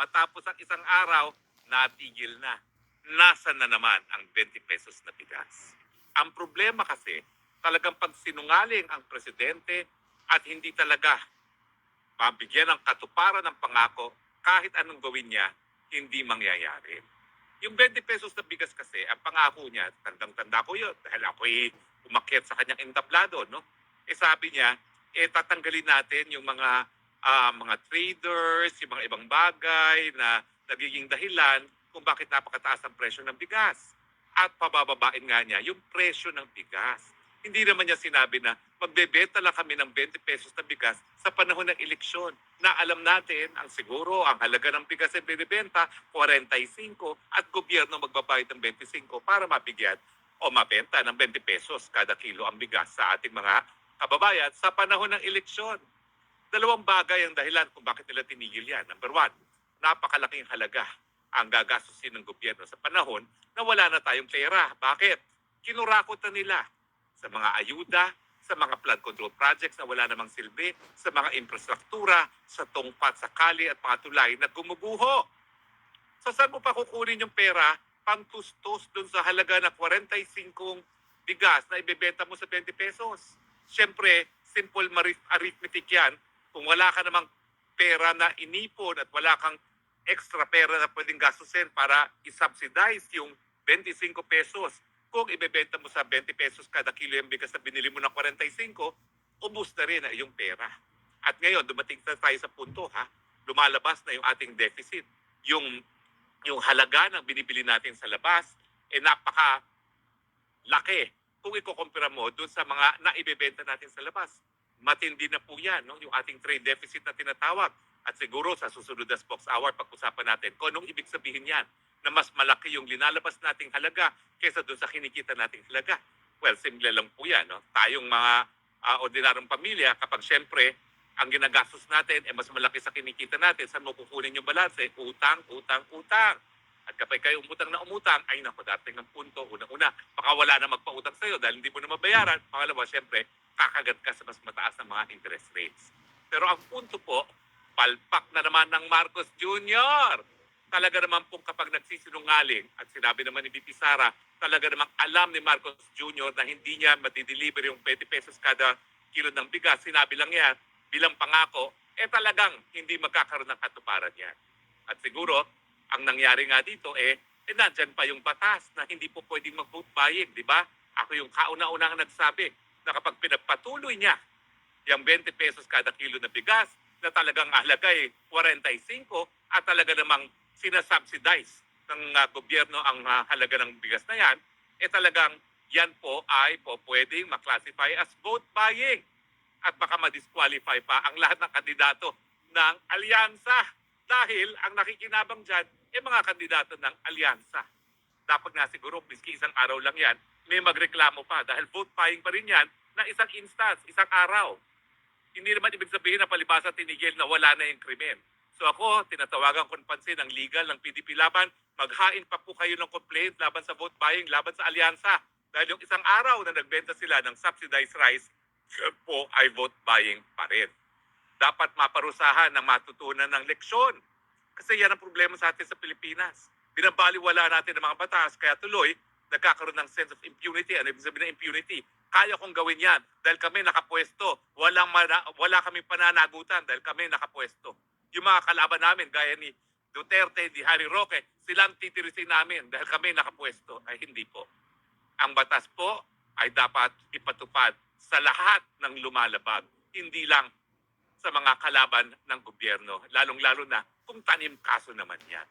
matapos ang isang araw, natigil na. Nasaan na naman ang 20 pesos na bigas? Ang problema kasi, talagang pag sinungaling ang presidente at hindi talaga mabigyan ng katuparan ng pangako, kahit anong gawin niya, hindi mangyayari. Yung 20 pesos na bigas kasi, ang pangako niya, tandang-tanda ko yun, dahil ako'y umakyat sa kanyang entablado, no? Sabi niya, tatanggalin natin yung mga traders, yung mga ibang bagay na nagiging dahilan kung bakit napakataas ang presyo ng bigas. At pabababain nga niya yung presyo ng bigas. Hindi naman niya sinabi na magbebenta lang kami ng 20 pesos na bigas sa panahon ng eleksyon na alam natin ang siguro ang halaga ng bigas ay binibenta 45 at gobyerno magbabayad ng 25 para mabigyan o mabenta ng 20 pesos kada kilo ang bigas sa ating mga kababayan sa panahon ng eleksyon. Dalawang bagay ang dahilan kung bakit nila tinigil yan. Number one, napakalaking halaga ang gagastusin ng gobyerno sa panahon na wala na tayong pera. Bakit? Kinurakot na nila sa mga ayuda, sa mga flood control projects na wala namang silbi, sa mga infrastruktura, sa tungpat, sa kali at mga tulay na gumuguho. So saan mo pa kukunin yung pera pangtustos dun sa halaga na 45 bigas na ibebenta mo sa 20 pesos? Siyempre, simple arithmetic yan. Kung wala ka namang pera na inipon at wala kang extra pera na pwedeng gastusin para isubsidize yung 25 pesos, kung ibebenta mo sa 20 pesos kada kilo yung bigas na binili mo ng 45, ubus na rin yung pera. At ngayon, dumating na tayo sa punto, lumalabas na yung ating deficit. Yung halaga ng binibili natin sa labas, napaka-laki kung ikukumpira mo doon sa mga naibebenta natin sa labas. Matindi na po yan, no? Yung ating trade deficit na tinatawag. At siguro sa susunod na Spokes Hour, pag-usapan natin kung anong ibig sabihin yan, na mas malaki yung linalabas nating halaga kaysa doon sa kinikita nating halaga. Well, simple lang po yan. No? Tayong mga ordinaryong pamilya, kapag syempre, ang ginagastos natin mas malaki sa kinikita natin, saan mo kukunin yung balanse? Utang, utang, utang. At kapag kayo umutang na umutang, ay naku, dating ng punto, unang-una, baka wala na magpautang sa'yo dahil hindi mo na mabayaran. Pangalawa, syempre, kakagat ka sa mas mataas na mga interest rates. Pero ang punto po, palpak na naman ng Marcos Jr. Talaga naman pong kapag nagsisinungaling at sinabi naman ni VP Sara, talaga namang alam ni Marcos Jr. na hindi niya matideliver yung 20 pesos kada kilo ng bigas. Sinabi lang yan bilang pangako, talagang hindi magkakaroon ng katuparan yan. At siguro, ang nangyari nga dito nandyan pa yung batas na hindi po pwedeng mag-vote buying, di ba? Ako yung kauna-unang nagsabi na kapag pinagpatuloy niya yung 20 pesos kada kilo na bigas, na talagang halaga 45 at talaga namang sinasubsidize ng gobyerno ang halaga ng bigas na yan, talagang yan po ay po pwedeng maklasify as vote buying at baka ma-disqualify pa ang lahat ng kandidato ng alyansa dahil ang nakikinabang dyan mga kandidato ng alyansa. Dapat nga siguro, miski isang araw lang yan, may magreklamo pa dahil vote buying pa rin yan na isang instance, isang araw. Hindi naman ibig sabihin na palibasa tinigil na wala na yung krimen. So ako, tinatawagan ko ng pansin ang legal ng PDP laban, maghain pa po kayo ng complaint laban sa vote buying, laban sa alyansa. Dahil yung isang araw na nagbenta sila ng subsidized rice, po ay vote buying pa rin. Dapat maparusahan ng matutunan ng leksyon. Kasi yan ang problema sa atin sa Pilipinas. Binabaliwala natin ang mga batas, kaya tuloy, nagkakaroon ng sense of impunity. Ano ibig sabihin ng impunity? Kaya kong gawin yan dahil kami nakapwesto. Wala kaming pananagutan dahil kami nakapwesto. Yung mga kalaban namin, gaya ni Duterte, ni Harry Roque, silang titirisin namin dahil kami nakapwesto. Ay hindi po. Ang batas po ay dapat ipatupad sa lahat ng lumalabag. Hindi lang sa mga kalaban ng gobyerno. Lalong-lalo na kung tanim kaso naman yan.